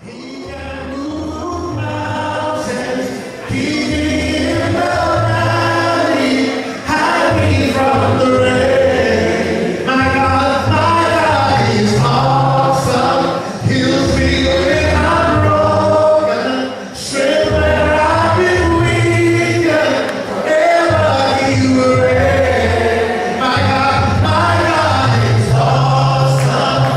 He can move mountains. He can heal the valley, hide me from the rain. My God is awesome. Heals me when I'm broken. Strength where I've been weakened. Forever He will reign. My God is awesome.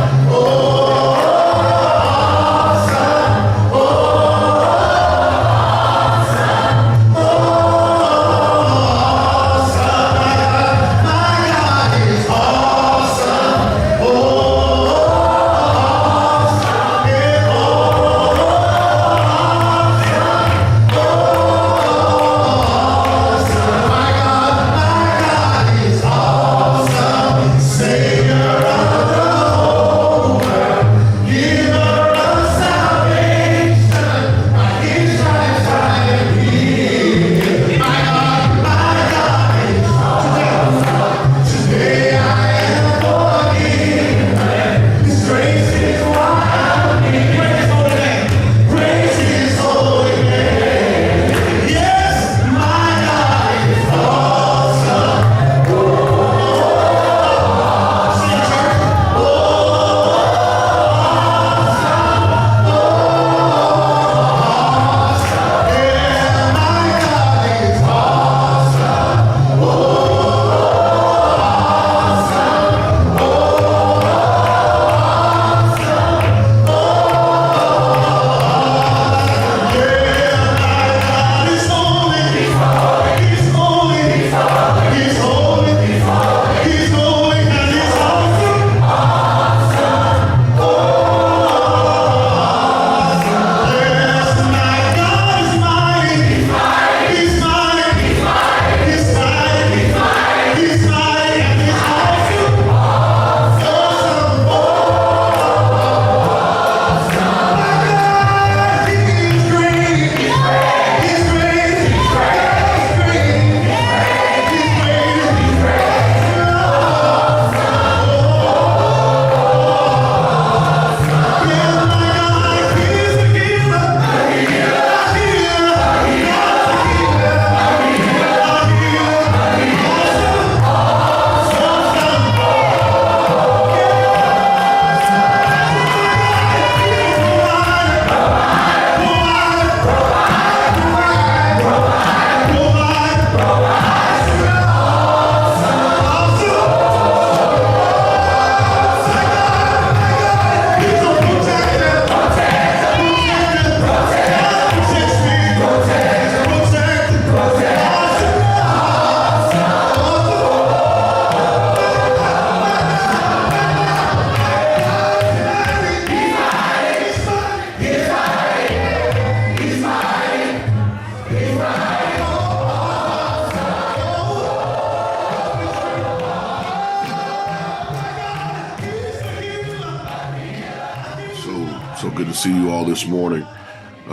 So good to see you all this morning.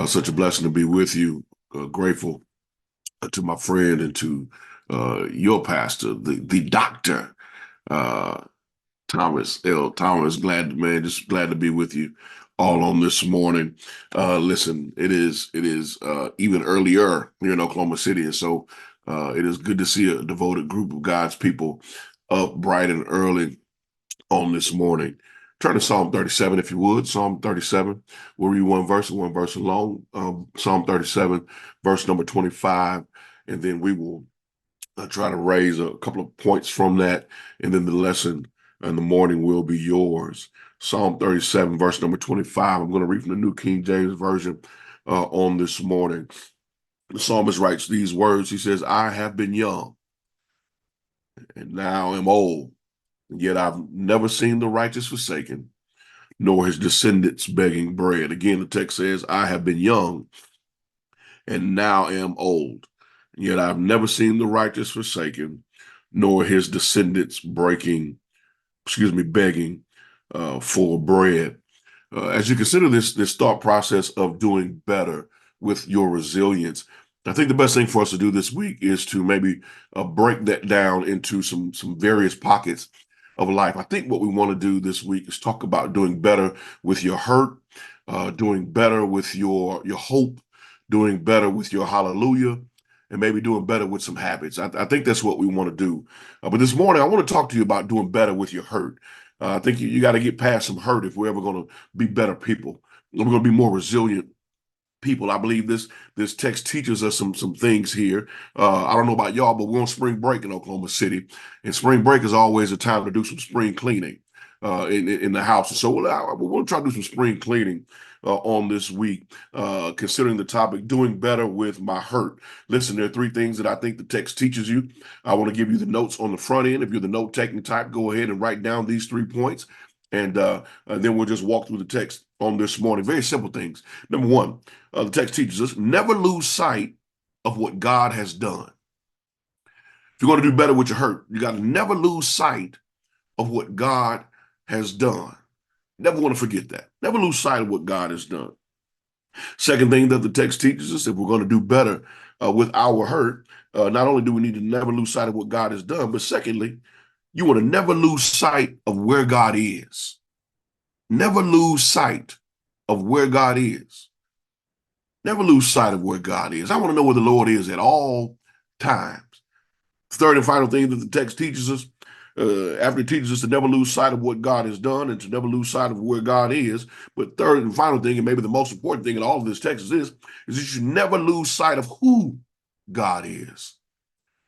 Such a blessing to be with you. Grateful to my friend and to your pastor, the doctor, uh, Thomas L. Thomas. Just glad to be with you all on this morning. Listen, it is even earlier here in Oklahoma City, and so it is good to see a devoted group of God's people up bright and early on this morning. Turn to Psalm 37, if you would. Psalm 37. We'll read one verse alone. Psalm 37, verse number 25. And then we will try to raise a couple of points from that. And then the lesson in the morning will be yours. Psalm 37, verse number 25. I'm going to read from the New King James Version on this morning. The psalmist writes these words. He says, I have been young and now am old. Yet I've never seen the righteous forsaken, nor his descendants begging bread. Again, the text says, I have been young and now am old. Yet I've never seen the righteous forsaken, nor his descendants begging for bread. As you consider this thought process of doing better with your resilience, I think the best thing for us to do this week is to maybe break that down into some various pockets of life. I think what we want to do this week is talk about doing better with your hurt, doing better with your hope, doing better with your hallelujah, and maybe doing better with some habits. I think that's what we want to do. But this morning, I want to talk to you about doing better with your hurt. I think you got to get past some hurt if we're ever going to be better people. We're going to be more resilient people. I believe this text teaches us some things here. I don't know about y'all, but we're on spring break in Oklahoma City, and spring break is always a time to do some spring cleaning in the house. So we'll try to do some spring cleaning on this week, considering the topic doing better with my hurt. Listen, there are three things that I think the text teaches you. I want to give you the notes on the front end. If you're the note taking type, go ahead and write down these 3 points. And then we'll just walk through the text on this morning. Very simple things. Number one, the text teaches us never lose sight of what God has done. If you're going to do better with your hurt, you got to never lose sight of what God has done. Never want to forget that. Never lose sight of what God has done. Second thing that the text teaches us, if we're going to do better with our hurt, not only do we need to never lose sight of what God has done, but secondly, you want to never lose sight of where God is. Never lose sight of where God is. Never lose sight of where God is. I want to know where the Lord is at all times. Third and final thing that the text teaches us, after it teaches us to never lose sight of what God has done and to never lose sight of where God is, but third and final thing, and maybe the most important thing in all of this text is that you should never lose sight of who God is.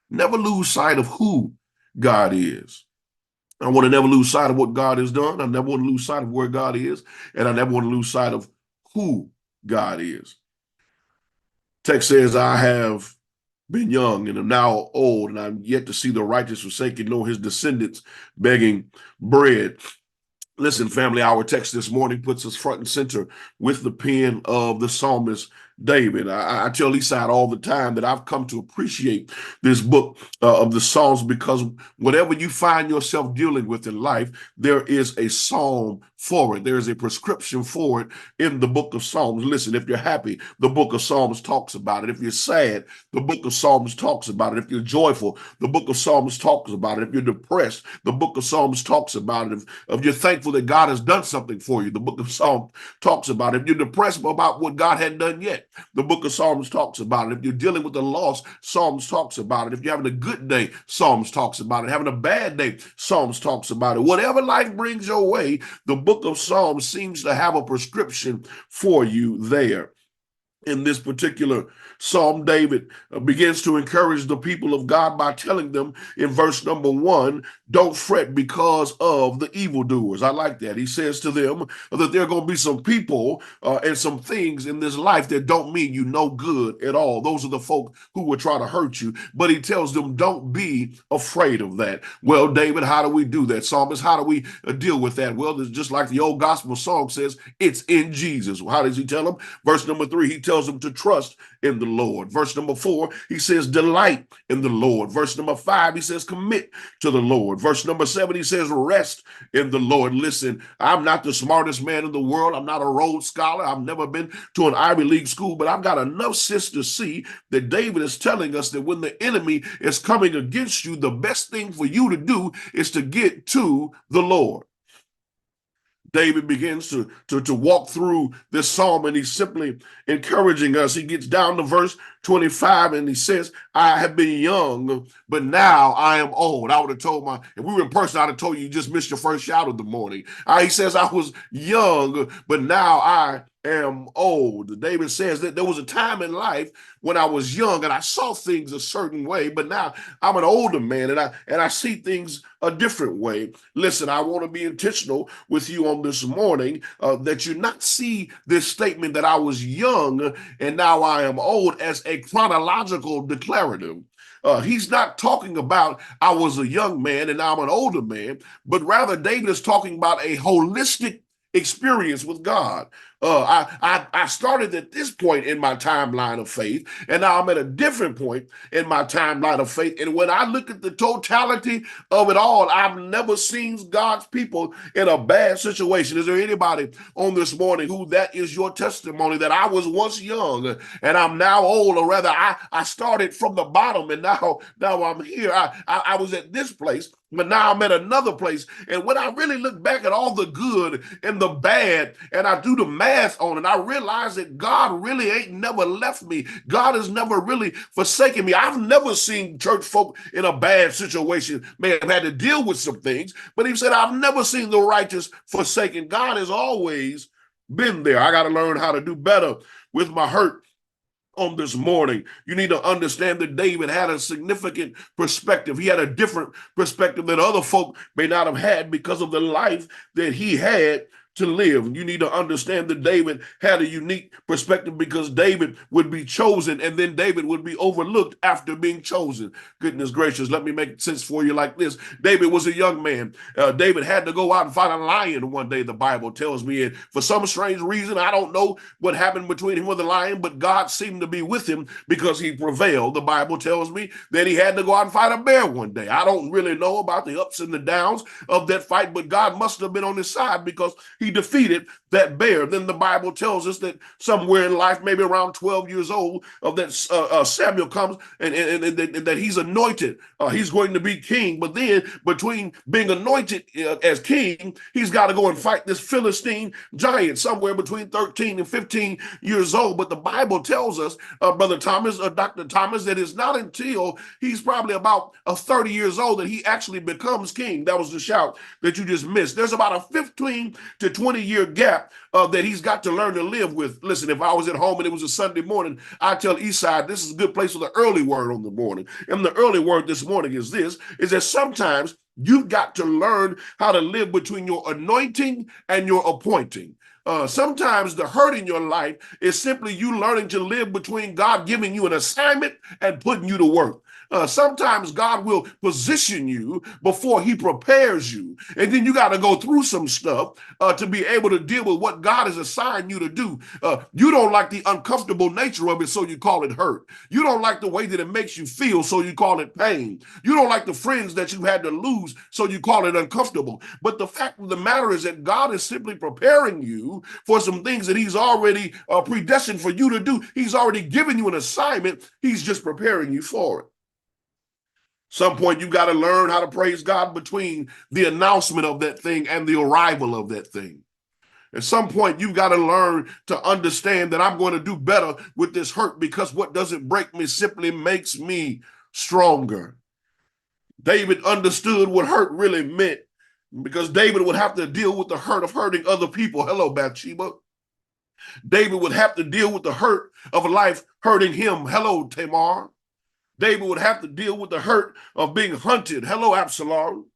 Never lose sight of who God is. I want to never lose sight of what God has done. I never want to lose sight of where God is, and I never want to lose sight of who God is. Text says, I have been young and am now old, and I'm yet to see the righteous forsaken, nor his descendants begging bread. Listen, family, our text this morning puts us front and center with the pen of the psalmist David. I tell Eastside all the time that I've come to appreciate this book of the Psalms because whatever you find yourself dealing with in life, there is a psalm for it. There is a prescription for it in the book of Psalms. Listen, if you're happy, the book of Psalms talks about it. If you're sad, the book of Psalms talks about it. If you're joyful, the book of Psalms talks about it. If you're depressed, the book of Psalms talks about it. If you're thankful that God has done something for you, the book of Psalms talks about it. If you're depressed about what God hadn't done yet, the book of Psalms talks about it. If you're dealing with a loss, Psalms talks about it. If you're having a good day, Psalms talks about it. Having a bad day, Psalms talks about it. Whatever life brings your way, the book of Psalms seems to have a prescription for you there. In this particular Psalm, David begins to encourage the people of God by telling them in verse number 1, don't fret because of the evildoers. I like that. He says to them that there are going to be some people and some things in this life that don't mean you no good at all. Those are the folk who will try to hurt you. But he tells them, don't be afraid of that. Well, David, how do we do that? Psalmist, how do we deal with that? Well, it's just like the old gospel song says, it's in Jesus. How does he tell them? Verse number 3, he tells them to trust in the Lord. Verse number 4, he says, delight in the Lord. Verse number 5, he says, commit to the Lord. Verse number 7, he says, rest in the Lord. Listen, I'm not the smartest man in the world. I'm not a Rhodes Scholar. I've never been to an Ivy League school, but I've got enough sense to see that David is telling us that when the enemy is coming against you, the best thing for you to do is to get to the Lord. David begins to walk through this psalm, and he's simply encouraging us. He gets down to verse 25 and he says, I have been young, but now I am old. I would have told if we were in person, I'd have told you just missed your first shout of the morning. He says, I was young, but now I am old. David says that there was a time in life when I was young and I saw things a certain way, but now I'm an older man and I see things a different way. Listen, I want to be intentional with you on this morning that you not see this statement that I was young and now I am old as a chronological declarative. He's not talking about I was a young man and now I'm an older man, but rather David is talking about a holistic experience with God. I started at this point in my timeline of faith, and now I'm at a different point in my timeline of faith. And when I look at the totality of it all, I've never seen God's people in a bad situation. Is there anybody on this morning who that is your testimony that I was once young and I'm now old, or rather I started from the bottom and now I'm here. I was at this place But now I'm at another place. And when I really look back at all the good and the bad, and I do the math on it, I realize that God really ain't never left me. God has never really forsaken me. I've never seen church folk in a bad situation, may have had to deal with some things, but he said, I've never seen the righteous forsaken. God has always been there. I got to learn how to do better with my hurt on this morning. You need to understand that David had a significant perspective. He had a different perspective that other folk may not have had because of the life that he had to live. You need to understand that David had a unique perspective because David would be chosen and then David would be overlooked after being chosen. Goodness gracious, let me make sense for you like this. David was a young man. David had to go out and fight a lion one day, the Bible tells me. And for some strange reason, I don't know what happened between him and the lion, but God seemed to be with him because he prevailed. The Bible tells me that he had to go out and fight a bear one day. I don't really know about the ups and the downs of that fight, but God must have been on his side because he defeated that bear. Then the Bible tells us that somewhere in life, maybe around 12 years old, that Samuel comes and that he's anointed. He's going to be king. But then between being anointed as king, he's got to go and fight this Philistine giant somewhere between 13 and 15 years old. But the Bible tells us, Brother Thomas, Dr. Thomas, that it's not until he's probably about 30 years old that he actually becomes king. That was the shout that you just missed. There's about a 15 to 20-year gap that he's got to learn to live with. Listen, if I was at home and it was a Sunday morning, I tell Eastside this is a good place for the early word on the morning. And the early word this morning is this, is that sometimes you've got to learn how to live between your anointing and your appointing. Sometimes the hurt in your life is simply you learning to live between God giving you an assignment and putting you to work. Sometimes God will position you before he prepares you. And then you got to go through some stuff to be able to deal with what God has assigned you to do. You don't like the uncomfortable nature of it, so you call it hurt. You don't like the way that it makes you feel, so you call it pain. You don't like the friends that you had to lose, so you call it uncomfortable. But the fact of the matter is that God is simply preparing you for some things that he's already predestined for you to do. He's already given you an assignment. He's just preparing you for it. Some point you got to learn how to praise God between the announcement of that thing and the arrival of that thing. At some point, you've got to learn to understand that I'm going to do better with this hurt because what doesn't break me simply makes me stronger. David understood what hurt really meant because David would have to deal with the hurt of hurting other people. Hello, Bathsheba. David would have to deal with the hurt of life hurting him. Hello, Tamar. David would have to deal with the hurt of being hunted. Hello, Absalom.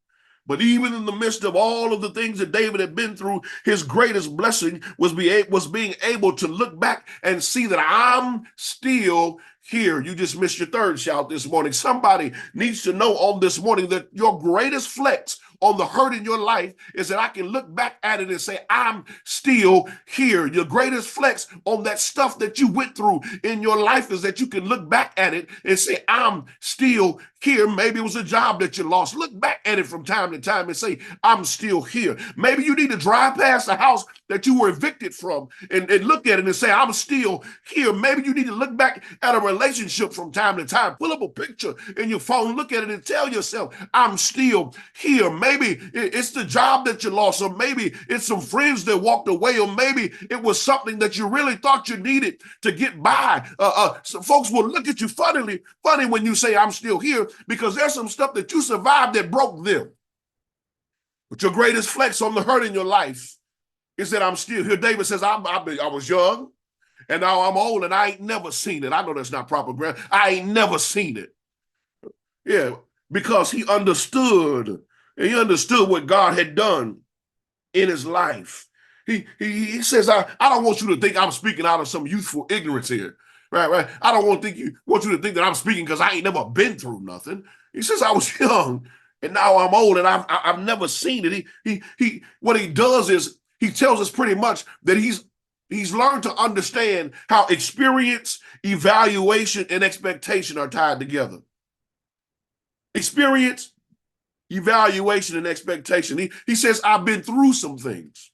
But even in the midst of all of the things that David had been through, his greatest blessing was being able to look back and see that I'm still here. You just missed your third shout this morning. Somebody needs to know on this morning that your greatest flex on the hurt in your life is that I can look back at it and say, I'm still here. Your greatest flex on that stuff that you went through in your life is that you can look back at it and say, I'm still here. Maybe it was a job that you lost. Look back at it from time to time and say, I'm still here. Maybe you need to drive past the house that you were evicted from and look at it and say, I'm still here. Maybe you need to look back at a relationship from time to time. Pull up a picture in your phone, look at it and tell yourself, I'm still here. Maybe it's the job that you lost, or maybe it's some friends that walked away, or maybe it was something that you really thought you needed to get by. So folks will look at you funny when you say, I'm still here, because there's some stuff that you survived that broke them. But your greatest flex on the hurt in your life is that I'm still here. David says, I was young, and now I'm old, and I ain't never seen it. I know that's not proper grammar. I ain't never seen it. Yeah, because he understood what God had done in his life. He says, I don't want you to think I'm speaking out of some youthful ignorance here. Right. I don't want you to think that I'm speaking because I ain't never been through nothing. He says I was young and now I'm old and I've never seen it. He what he does is he tells us pretty much that he's learned to understand how experience, evaluation, and expectation are tied together. Experience, evaluation, and expectation. He says, I've been through some things.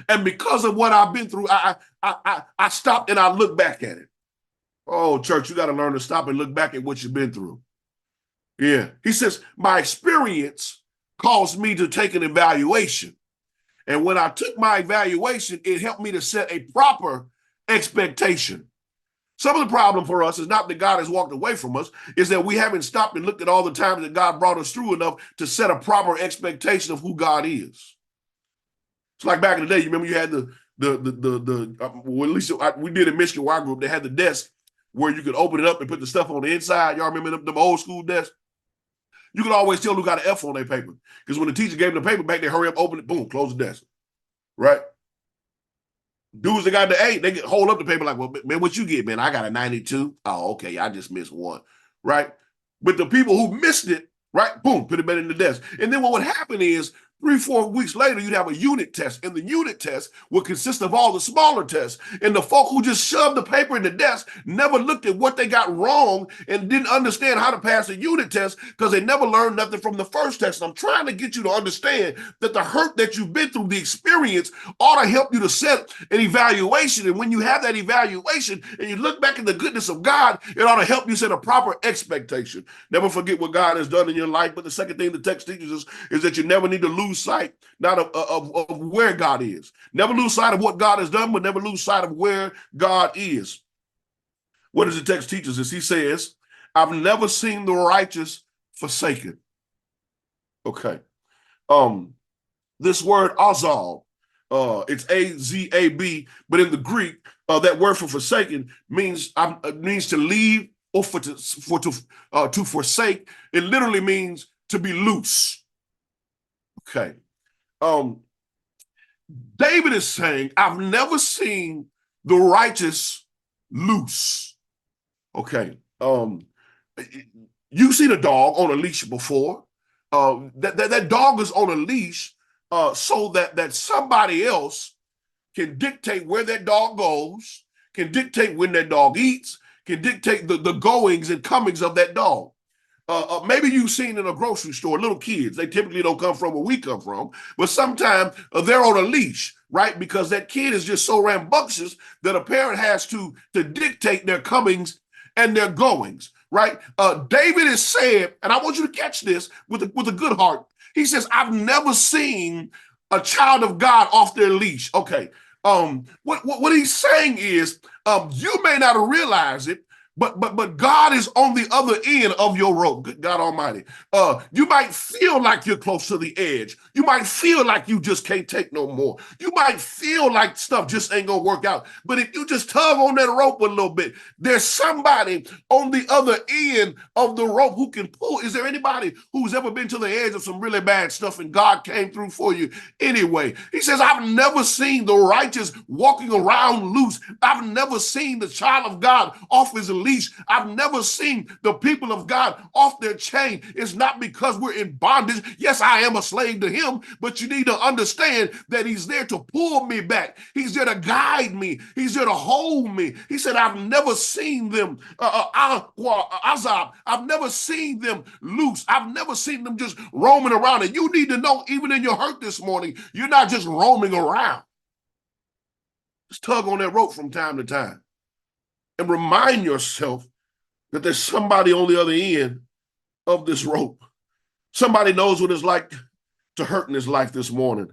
And because of what I've been through, I stopped and I look back at it. Oh, church, you got to learn to stop and look back at what you've been through. Yeah. He says, my experience caused me to take an evaluation. And when I took my evaluation, it helped me to set a proper expectation. Some of the problem for us is not that God has walked away from us, is that we haven't stopped and looked at all the times that God brought us through enough to set a proper expectation of who God is. It's like back in the day, you remember you had well, at least we did in Michigan Y group, they had the desk where you could open it up and put the stuff on the inside. Y'all remember them old school desks? You could always tell who got an F on their paper. Because when the teacher gave them the paper back, they hurry up, open it, boom, close the desk. Right? Dudes that got the A, they hold up the paper like, well, man, what you get, man? I got a 92. Oh, okay, I just missed one. Right? But the people who missed it, right, boom, put it back in the desk. And then what would happen is 3-4 weeks later, you'd have a unit test, and the unit test would consist of all the smaller tests. And the folk who just shoved the paper in the desk never looked at what they got wrong and didn't understand how to pass the unit test because they never learned nothing from the first test. And I'm trying to get you to understand that the hurt that you've been through, the experience, ought to help you to set an evaluation. And when you have that evaluation and you look back at the goodness of God, it ought to help you set a proper expectation. Never forget what God has done in your life. But the second thing the text teaches us is that you never need to lose sight not of where God is. Never lose sight of what God has done, but never lose sight of where God is. What does the text teach us? He says, I've never seen the righteous forsaken. Okay. This word azal, it's A-Z-A-B, but in the Greek, that word for forsaken means to leave or to forsake. It literally means to be loose. Okay. David is saying, I've never seen the righteous loose. Okay. You've seen a dog on a leash before. That dog is on a leash so that somebody else can dictate where that dog goes, can dictate when that dog eats, can dictate the goings and comings of that dog. Maybe you've seen in a grocery store, little kids, they typically don't come from where we come from, but sometimes they're on a leash, right? Because that kid is just so rambunctious that a parent has to dictate their comings and their goings, right? David is saying, and I want you to catch this with a good heart. He says, I've never seen a child of God off their leash. Okay. What he's saying is, you may not realize it, but God is on the other end of your rope. Good God Almighty. You might feel like you're close to the edge. You might feel like you just can't take no more. You might feel like stuff just ain't gonna work out. But if you just tug on that rope a little bit, there's somebody on the other end of the rope who can pull. Is there anybody who's ever been to the edge of some really bad stuff and God came through for you anyway? He says, I've never seen the righteous walking around loose. I've never seen the child of God off his leash. I've never seen the people of God off their chain. It's not because we're in bondage. Yes, I am a slave to him, but you need to understand that he's there to pull me back. He's there to guide me. He's there to hold me. He said, I've never seen them, Azab. I've never seen them loose. I've never seen them just roaming around. And you need to know, even in your hurt this morning, you're not just roaming around. Just tug on that rope from time to time. And remind yourself that there's somebody on the other end of this rope. Somebody knows what it's like to hurt in his life this morning.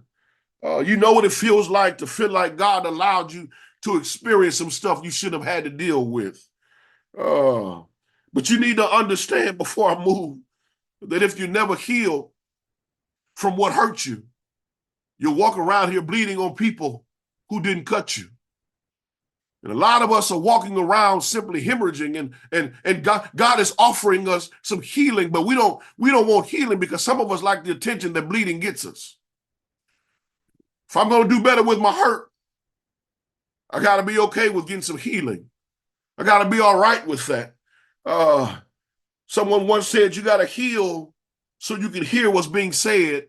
You know what it feels like to feel like God allowed you to experience some stuff you shouldn't have had to deal with. But you need to understand before I move that if you never heal from what hurt you, you'll walk around here bleeding on people who didn't cut you. And a lot of us are walking around simply hemorrhaging, and God is offering us some healing, but we don't want healing because some of us like the attention that bleeding gets us. If I'm going to do better with my hurt, I got to be okay with getting some healing. I got to be all right with that. Someone once said you got to heal so you can hear what's being said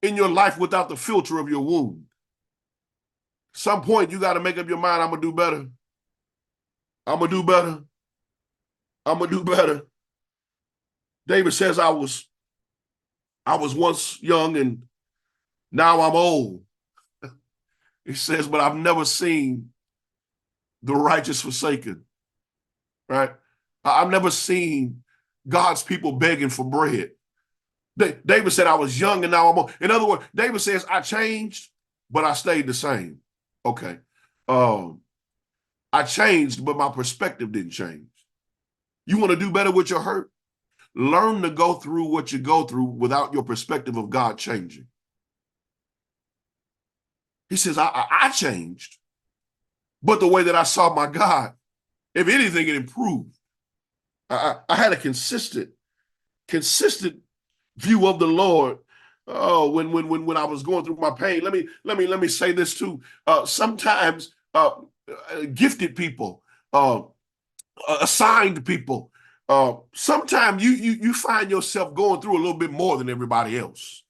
in your life without the filter of your wound. At some point, you got to make up your mind, I'm going to do better. I'm going to do better. I'm going to do better. David says, I was once young and now I'm old. He says, but I've never seen the righteous forsaken, right? I've never seen God's people begging for bread. David said, I was young and now I'm old. In other words, David says, I changed, but I stayed the same. Okay. I changed, but my perspective didn't change. You want to do better with your hurt? Learn to go through what you go through without your perspective of God changing. He says, I changed, but the way that I saw my God, if anything, it improved. I had a consistent view of the Lord. Oh, when I was going through my pain. Let me say this too. Sometimes gifted people, assigned people, sometimes you find yourself going through a little bit more than everybody else.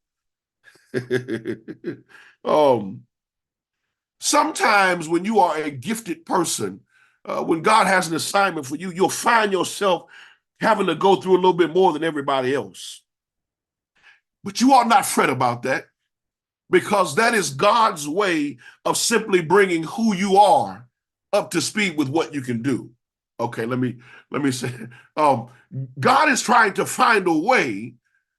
Sometimes when you are a gifted person, when God has an assignment for you, you'll find yourself having to go through a little bit more than everybody else. But you ought not fret about that, because that is God's way of simply bringing who you are up to speed with what you can do. Okay, let me say, God is trying to find a way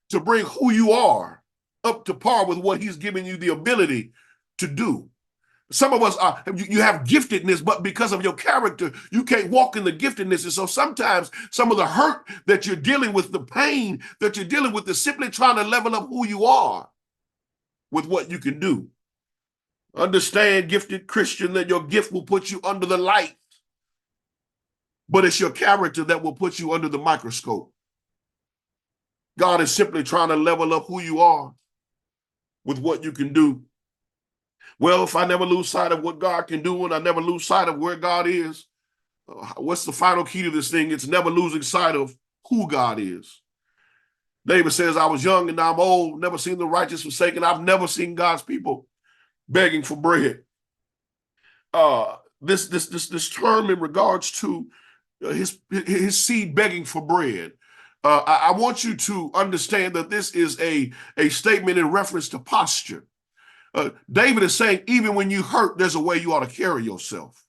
to bring who you are up to par with what he's giving you the ability to do. Some of us you have giftedness, but because of your character, you can't walk in the giftedness. And so sometimes some of the hurt that you're dealing with, the pain that you're dealing with, is simply trying to level up who you are with what you can do. Understand, gifted Christian, that your gift will put you under the light, but it's your character that will put you under the microscope. God is simply trying to level up who you are with what you can do. Well, if I never lose sight of what God can do and I never lose sight of where God is, what's the final key to this thing? It's never losing sight of who God is. David says, I was young and now I'm old, never seen the righteous forsaken. I've never seen God's people begging for bread. This term in regards to his seed begging for bread, I want you to understand that this is a statement in reference to posture. David is saying, even when you hurt, there's a way you ought to carry yourself.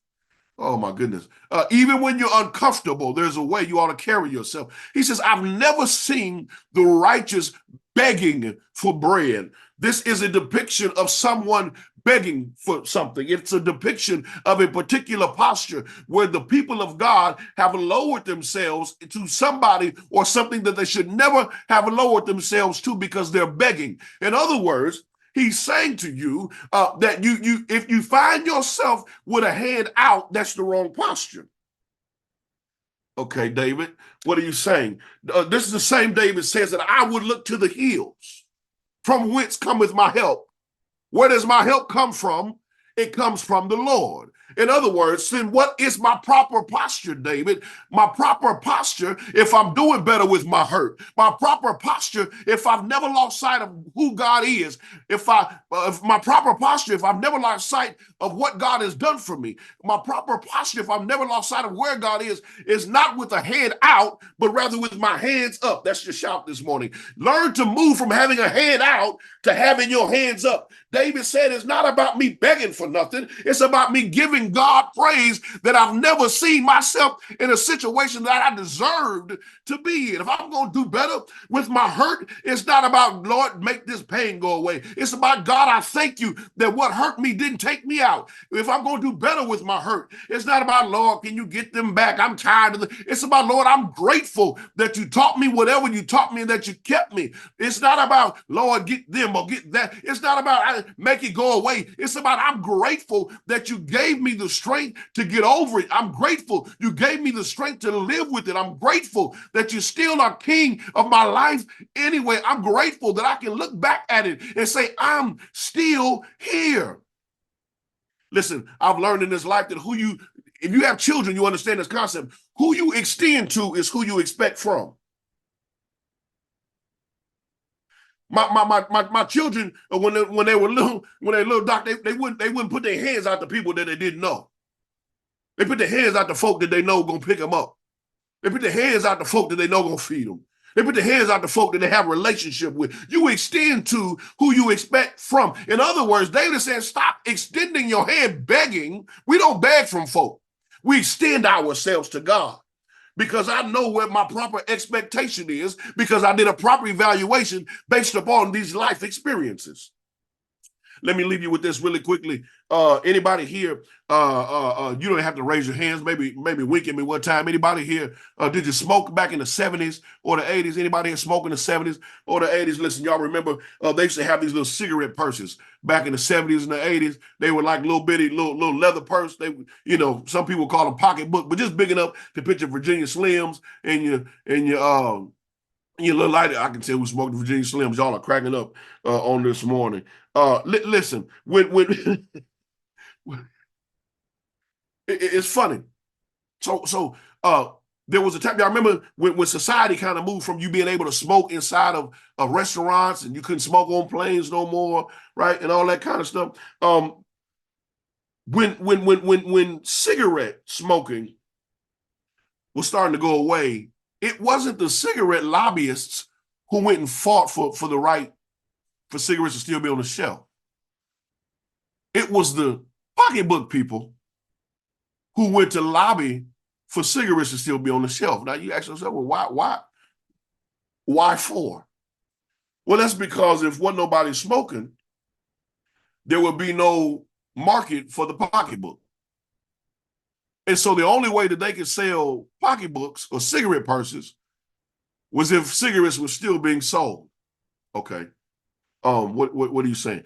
Oh my goodness. Even when you're uncomfortable, there's a way you ought to carry yourself. He says, I've never seen the righteous begging for bread. This is a depiction of someone begging for something. It's a depiction of a particular posture where the people of God have lowered themselves to somebody or something that they should never have lowered themselves to, because they're begging. In other words, he's saying to you that if you find yourself with a hand out, that's the wrong posture. Okay, David, what are you saying? This is the same David says that I would look to the hills, from whence cometh my help. Where does my help come from? It comes from the Lord. In other words, then what is my proper posture, David? My proper posture, if I'm doing better with my hurt. My proper posture, if I've never lost sight of who God is. If my proper posture, if I've never lost sight of what God has done for me. My proper posture, if I've never lost sight of where God is not with a hand out, but rather with my hands up. That's your shout this morning. Learn to move from having a hand out to having your hands up. David said, it's not about me begging for nothing. It's about me giving God praise that I've never seen myself in a situation that I deserved to be in. If I'm going to do better with my hurt, it's not about, Lord, make this pain go away. It's about, God, I thank you that what hurt me didn't take me out. If I'm going to do better with my hurt, it's not about, Lord, can you get them back? I'm tired of it. It's about, Lord, I'm grateful that you taught me whatever you taught me and that you kept me. It's not about, Lord, get them or get that. It's not about make it go away. It's about, I'm grateful that you gave me the strength to get over it. I'm grateful you gave me the strength to live with it. I'm grateful that you still are king of my life anyway. I'm grateful that I can look back at it and say, I'm still here. Listen, I've learned in this life that if you have children, you understand this concept. Who you extend to is who you expect from. My children, when they were little, Doc, they wouldn't put their hands out to people that they didn't know. They put their hands out to folk that they know gonna pick them up. They put their hands out to folk that they know gonna feed them. They put their hands out to folk that they have a relationship with. You extend to who you expect from. In other words, David says, stop extending your hand begging. We don't beg from folk. We extend ourselves to God. because I know where my proper expectation is, because I did a proper evaluation based upon these life experiences. Let me leave you with this really quickly. Anybody here, you don't have to raise your hands, maybe wink at me one time. Anybody here, did you smoke back in the 70s or the 80s? Anybody here smoke in the 70s or the 80s? Listen, y'all remember they used to have these little cigarette purses back in the 70s and the 80s. They were like little bitty, little leather purse. They, you know, some people call them pocketbook, but just big enough to put your Virginia Slims and your little lighter. I can tell we smoked Virginia Slims. Y'all are cracking up on this morning. Listen, when it's funny. So there was a time, y'all remember when society kind of moved from you being able to smoke inside of restaurants and you couldn't smoke on planes no more, right? And all that kind of stuff. When cigarette smoking was starting to go away, it wasn't the cigarette lobbyists who went and fought for the right for cigarettes to still be on the shelf. It was the pocketbook people who went to lobby for cigarettes to still be on the shelf. Now you ask yourself, well, why for? Well, that's because if wasn't nobody smoking, there would be no market for the pocketbook. And so the only way that they could sell pocketbooks or cigarette purses was if cigarettes were still being sold. Okay. What are you saying?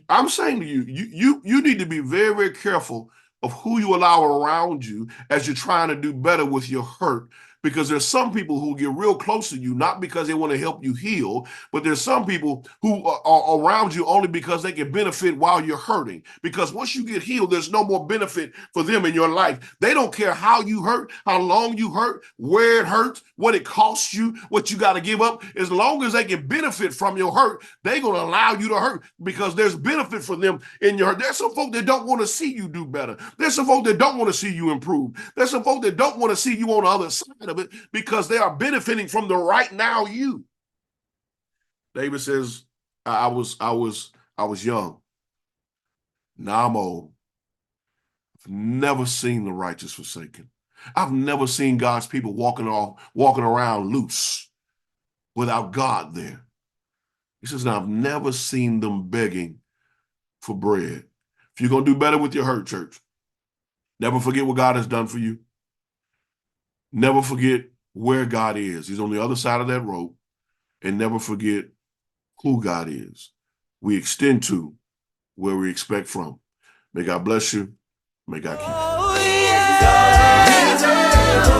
I'm saying to you need to be very, very careful of who you allow around you as you're trying to do better with your hurt. Because there's some people who get real close to you, not because they want to help you heal, but there's some people who are around you only because they can benefit while you're hurting. Because once you get healed, there's no more benefit for them in your life. They don't care how you hurt, how long you hurt, where it hurts, what it costs you, what you got to give up. As long as they can benefit from your hurt, they're going to allow you to hurt because there's benefit for them in your hurt. There's some folk that don't want to see you do better. There's some folk that don't want to see you improve. There's some folk that don't want to see you on the other side of it because they are benefiting from the right now you. David says, I was young. Now I'm old. I've never seen the righteous forsaken. I've never seen God's people walking around loose without God there. He says, now I've never seen them begging for bread. If you're going to do better with your hurt, church, never forget what God has done for you. Never forget where God is. He's on the other side of that rope. And never forget who God is. We extend to where we expect from. May God bless you. May God keep you. Oh,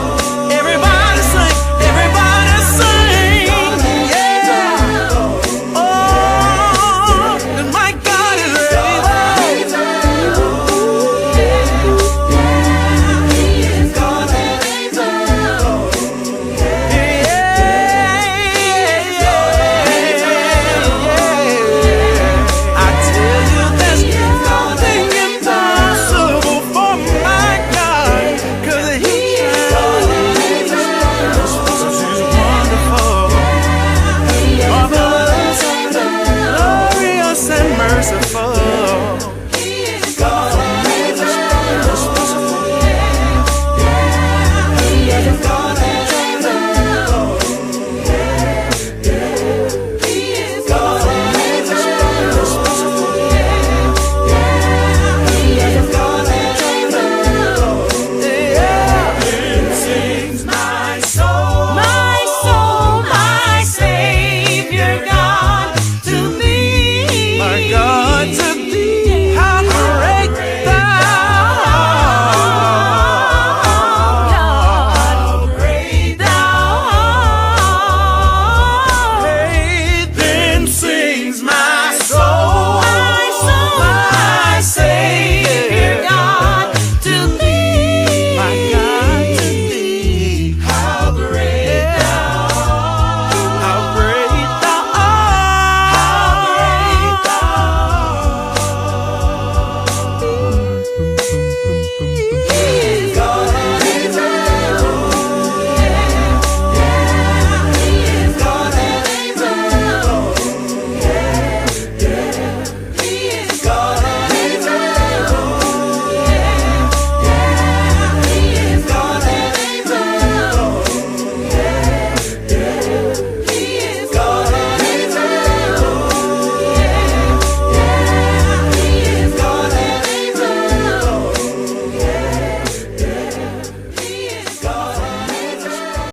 yeah.